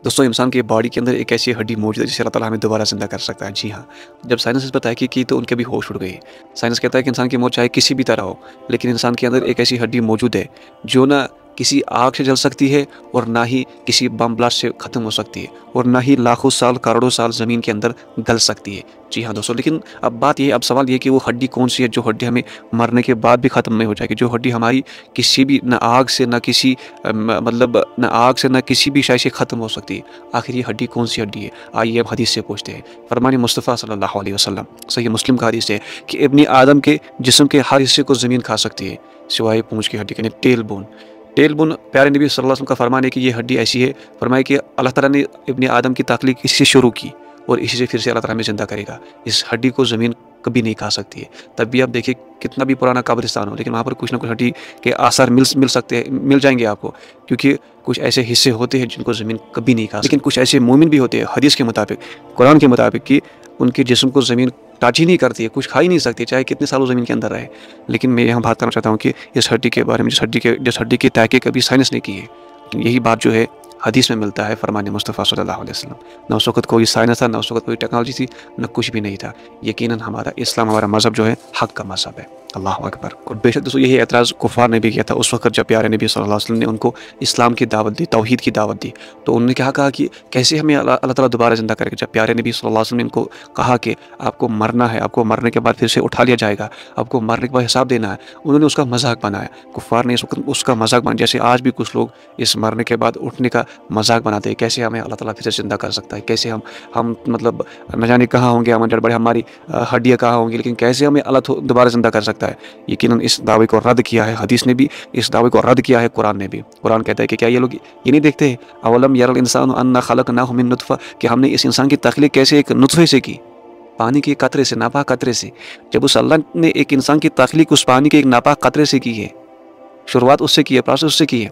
दोस्तों, इंसान की बॉडी के अंदर एक ऐसी हड्डी मौजूद है जिसे अल्लाह ताला हमें दोबारा ज़िंदा कर सकता है। जी हाँ, जब साइंस इस पर तहकीक की तो उनके भी होश उड़ गए। साइंस कहता है कि इंसान की मौत चाहे किसी भी तरह हो, लेकिन इंसान के अंदर एक ऐसी हड्डी मौजूद है जो ना किसी आग से जल सकती है और ना ही किसी बम ब्लास्ट से ख़त्म हो सकती है और ना ही लाखों साल करोड़ों साल ज़मीन के अंदर गल सकती है। जी हाँ दोस्तों, लेकिन अब सवाल ये कि वो हड्डी कौन सी है जो हड्डी हमें मरने के बाद भी ख़त्म नहीं हो जाएगी, जो हड्डी हमारी किसी भी ना आग से ना किसी न आग से न किसी भी शय से ख़त्म हो सकती है। आखिर ये हड्डी कौन सी हड्डी है? आइए हम हदीस से पूछते हैं। फरमान मुस्तफ़ा सल्लल्लाहु अलैहि वसल्लम, सही मुस्लिम का हदीस है कि इब्ने आदम के जिस्म के हर हिस्से को ज़मीन खा सकती है सिवाय पूंछ की हड्डी यानी टेल बोन। टेल बोन प्यारे नबी सल्लल्लाहु अलैहि वसल्लम का फरमान है कि ये हड्डी ऐसी है, फरमाया कि अल्लाह ताला ने इब्ने आदम की तख्लीक इसी से शुरू की और इसी से फिर से अल्लाह ताला हमें ज़िंदा करेगा। इस हड्डी को ज़मीन कभी नहीं खा सकती है। तब भी आप देखिए कितना भी पुराना कब्रिस्तान हो, लेकिन वहाँ पर कुछ ना कुछ हड्डी के आसार मिल सकते हैं, मिल जाएंगे आपको, क्योंकि कुछ ऐसे हिस्से होते हैं जिनको ज़मीन कभी नहीं खा सकती। लेकिन कुछ ऐसे मोमिन भी होते हैं हदीस के मुताबिक, कुरान के मुताबिक, कि उनके जिस्म को ज़मीन टच ही नहीं करती है, कुछ खा ही नहीं सकती, चाहे कितने सालों ज़मीन के अंदर रहे। लेकिन मैं यहाँ बात करना चाहता हूँ कि इस हड्डी के बारे में, जिस हड्डी की तहकीक अभी साइंस ने की है, यही बात जो है हदीस में मिलता है फरमान मुस्तफ़ा सल्लल्लाहु अलैहि वसल्लम। न उस वक़्त कोई साइंस था, न उस वक़्त कोई टेक्नोलॉजी थी, न कुछ भी नहीं था। यकीनन हमारा इस्लाम, हमारा मज़हब जो है हक़ का मज़हब है। अल्लाह अकबर। और बेशक दोस्तों, यही एतराज़ कुफ़ार ने भी किया था उस वक़्त जब प्यारे नबी सल्लल्लाहु अलैहि वसल्लम ने उनको इस्लाम की दावत दी, तौहीद की दावत दी। तो उन्होंने क्या कहा कि कैसे हमें अल्लाह ताला दोबारा ज़िंदा करेगा। जब प्यारे नबी सल्लल्लाहु अलैहि वसल्लम ने इनको कहा कि आपको मरना है, आपको मरने के बाद फिर से उठा लिया जाएगा, आपको मरने के बाद हिसाब देना है, उन्होंने उसका मजाक बनाया। कुफ़ार ने इस वक्त उसका मजाक बनाया, जैसे आज भी कुछ लोग इस मरने के बाद उठने का मजाक बनाते हैं। कैसे हमें अल्लाह ताला फिर से ज़िंदा कर सकता है, कैसे हम मतलब न जाने कहाँ होंगे, हम जड़ बड़े हमारी हड्डियाँ कहाँ होंगी, लेकिन कैसे हमें अल्लाह दोबारा ज़िंदा कर सकता है। यकीनन इस दावे को रद्द किया है हदीस ने भी, इस दावे को रद्द किया है कुरान ने भी। कुरान कहता है कि क्या ये लोग ये नहीं देखते, अवलम यरल इंसान अन्ना खलकनाहु मिन नुतफा, कि हमने इस इंसान की तख्लीक कैसे एक नुतफे से की, पानी के कतरे से, नापाक कतरे से। जब उस अल्लाह ने एक इंसान की तख्लीक उस पानी के एक नापाक कतरे से की है, शुरुआत उससे की है, प्रोसेस उससे की है,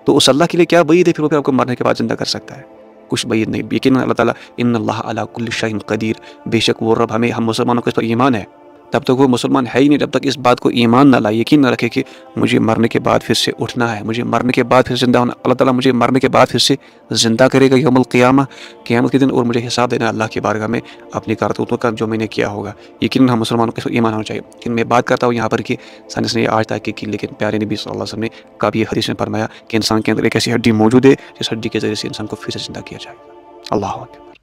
तो उस अल्लाह के लिए क्या बईद है फिर वो आपको मरने के बाद जिंदा कर सकता है? कुछ बईद नहीं। यकीनन अल्लाह ताला इन्नल्लाह अला कुल्लि शैइन क़दीर, बेशक वो रब, हमें हम मुसलमानों को इस पर ईमान है। तब तक वो मुसलमान है ही नहीं जब तक इस बात को ईमान ना लाए, यकीन ना रखे कि मुझे मरने के बाद फिर से उठना है, मुझे मरने के बाद फिर जिंदा होना, अल्लाह ताला मुझे मरने के बाद फिर से ज़िंदा करेगा यौमुल क़ियामा, क़यामत के दिन, और मुझे हिसाब देना अल्लाह की बारगाह में अपनी करतूतों का जो मैंने किया होगा। यकीन हम मुसलमानों को ईमान होना चाहिए। लेकिन मैं बात करता हूँ यहाँ पर कि साइंस ने आज तक की, लेकिन प्यारे नबी सल्लल्लाहु अलैहि वसल्लम ने कभी हदीस में फरमाया कि इंसान के अंदर एक ऐसी हड्डी मौजूद है जिस हड्डी के ज़रिए से इंसान को फिर से ज़िंदा किया जाएगा। अल्लाह अकबर।